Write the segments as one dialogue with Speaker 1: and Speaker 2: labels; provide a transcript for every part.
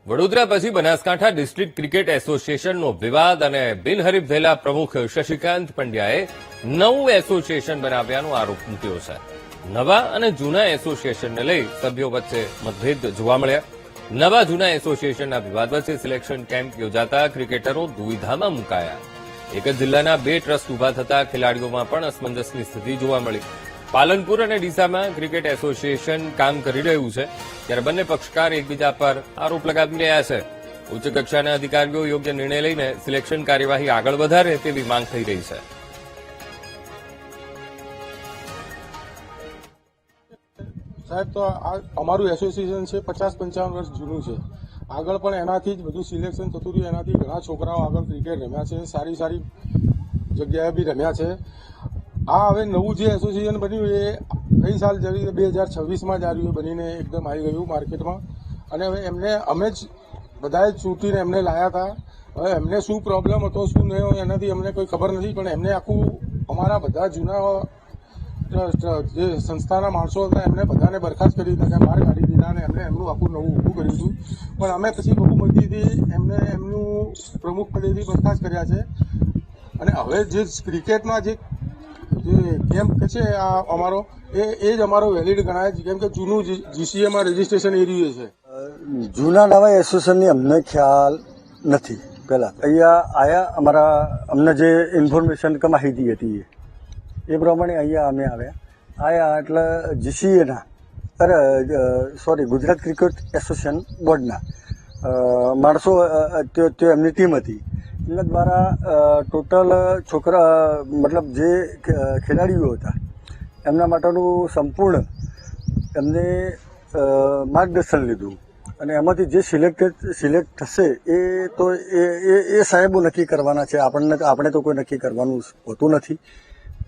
Speaker 1: વડોદરા પછી Banaskantha district cricket એસોસિએશનનો વિવાદ અને બિનહરીફ થયેલા પ્રમુખ શશિકાંત પંડ્યાએ નવું એસોસિએશન બનાવ્યાનો આરોપ મૂક્યો છે. નવા અને જૂના એસોસિએશનને લઈ સભ્યો વચ્ચે મતભેદ જોવા મળ્યા. નવા જૂના એસોસિએશનના વિવાદ વચ્ચે સિલેક્શન કેમ્પ યોજાતા ક્રિકેટરો દુવિધામાં મુકાયા. એક જ જિલ્લાના 2 ટ્રસ્ટ ઉભા થતા ખેલાડીઓમાં પણ અસમંજસની સ્થિતિ જોવા મળી. પાલનપુર અને ડીસામાં ક્રિકેટ એસોસિએશન કામ કરી રહ્યું છે, ત્યારે બંને પક્ષકાર એકબીજા પર આરોપ લગાવી રહ્યા છે. ઉચ્ચ કક્ષાના અધિકારીઓ યોગ્ય નિર્ણય લઈને સિલેક્શન કાર્યવાહી આગળ વધારે તેવી માંગ થઈ રહી છે.
Speaker 2: સાહેબ, તો આ અમારું એસોસિએશન છે 50-55 વર્ષ જૂનું છે. આગળ પણ એનાથી જ બધું સિલેક્શન થતું રહ્યું. એનાથી ઘણા છોકરાઓ આગળ ક્રિકેટ રમ્યા છે, સારી સારી જગ્યાએ બી રમ્યા છે. આ હવે નવું જે એસોસિએશન બન્યું એ કઈ સાલ જરી 2026માં જ આવ્યું, બનીને એકદમ આવી ગયું માર્કેટમાં. અને હવે એમને અમે જ બધાએ ચૂંટીને એમને લાયા હતા. હવે એમને શું પ્રોબ્લેમ હતો શું નહીં એનાથી અમને કોઈ ખબર નથી, પણ એમને આખું અમારા બધા જૂના જે સંસ્થાના માણસો હતા એમને બધાને બરખાસ્ત કરી દીધા, બહાર કાઢી દીધા અને એમને એમનું આખું નવું ઊભું કર્યું હતું. પણ અમે પછી બહુમતીથી એમને એમનું પ્રમુખ પદેથી બરખાસ્ત કર્યા છે. અને હવે જે ક્રિકેટમાં જે કેમ્પ છે આ અમારો એ જ અમારો વેલિડ ગણાય છે, કેમ કે જૂનું જીસીએમાં રજીસ્ટ્રેશન એ રહ્યું છે.
Speaker 3: જૂના નવા એસોસિએશનની અમને ખ્યાલ નથી. પહેલા અહીંયા આયા અમને જે ઇન્ફોર્મેશન કે માહિતી હતી એ પ્રમાણે અહીંયા અમે આયા એટલે જીસીએના ગુજરાત ક્રિકેટ એસોસિએશન બોર્ડના માણસો તે એમની ટીમ હતી. એમના દ્વારા ટોટલ મતલબ જે ખેલાડીઓ હતા એમના માટેનું સંપૂર્ણ એમને માર્ગદર્શન લીધું અને એમાંથી જે સિલેક્ટ થશે એ સાહેબો નક્કી કરવાના છે. આપણે તો કોઈ નક્કી કરવાનું હોતું નથી,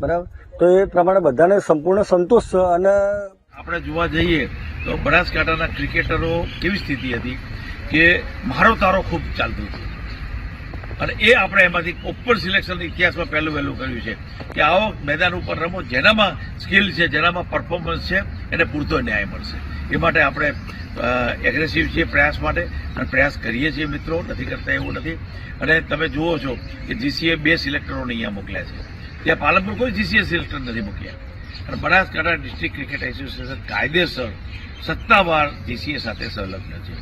Speaker 3: બરાબર. તો એ પ્રમાણે બધાને સંપૂર્ણ સંતોષ છે. અને
Speaker 4: આપણે જોવા જઈએ તો બનાસકાંઠાના ક્રિકેટરો કેવી સ્થિતિ હતી કે મારો તારો ખૂબ ચાલતું હતું અને એ આપણે એમાંથી ઓપન સિલેક્શન ઇતિહાસમાં પહેલું કર્યું છે કે આવો મેદાન ઉપર રમો, જેનામાં સ્કિલ છે, જેનામાં પરફોર્મન્સ છે એને પૂરતો ન્યાય મળશે. એ માટે આપણે એગ્રેસિવ છીએ પ્રયાસ માટે અને પ્રયાસ કરીએ છીએ મિત્રો, નથી કરતા એવું નથી. અને તમે જુઓ છો કે જીસીએ 2 સિલેક્ટરોને અહીંયા મોકલ્યા છે, ત્યાં પાલનપુર કોઈ જીસીએ સિલેક્ટર નથી મોકલ્યા. અને બનાસકાંઠા ડિસ્ટ્રિક્ટ ક્રિકેટ એસોસિએશન કાયદેસર સત્તાવાર જીસીએ સાથે સંલગ્ન છે,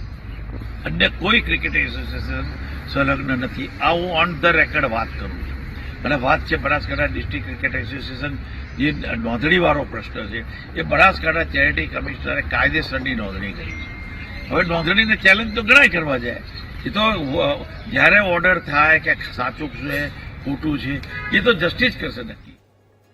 Speaker 4: અન્ય કોઈ ક્રિકેટ એસોસિએશન સંલગ્ન નથી. આ હું ઓન ધ રેકર્ડ વાત કરું છું. અને વાત છે બનાસકાંઠા ડિસ્ટ્રિક્ટ ક્રિકેટ એસોસિએશન જે નોંધણીવાળો પ્રશ્ન છે એ બનાસકાંઠા ચેરિટી કમિશનરે કાયદેસરની નોંધણી કરી છે. હવે નોંધણીને ચેલેન્જ તો ઘણા કરવા જાય, એ તો જ્યારે ઓર્ડર થાય કે સાચું છે ખોટું છે એ તો જસ્ટિસ કરશે નક્કી.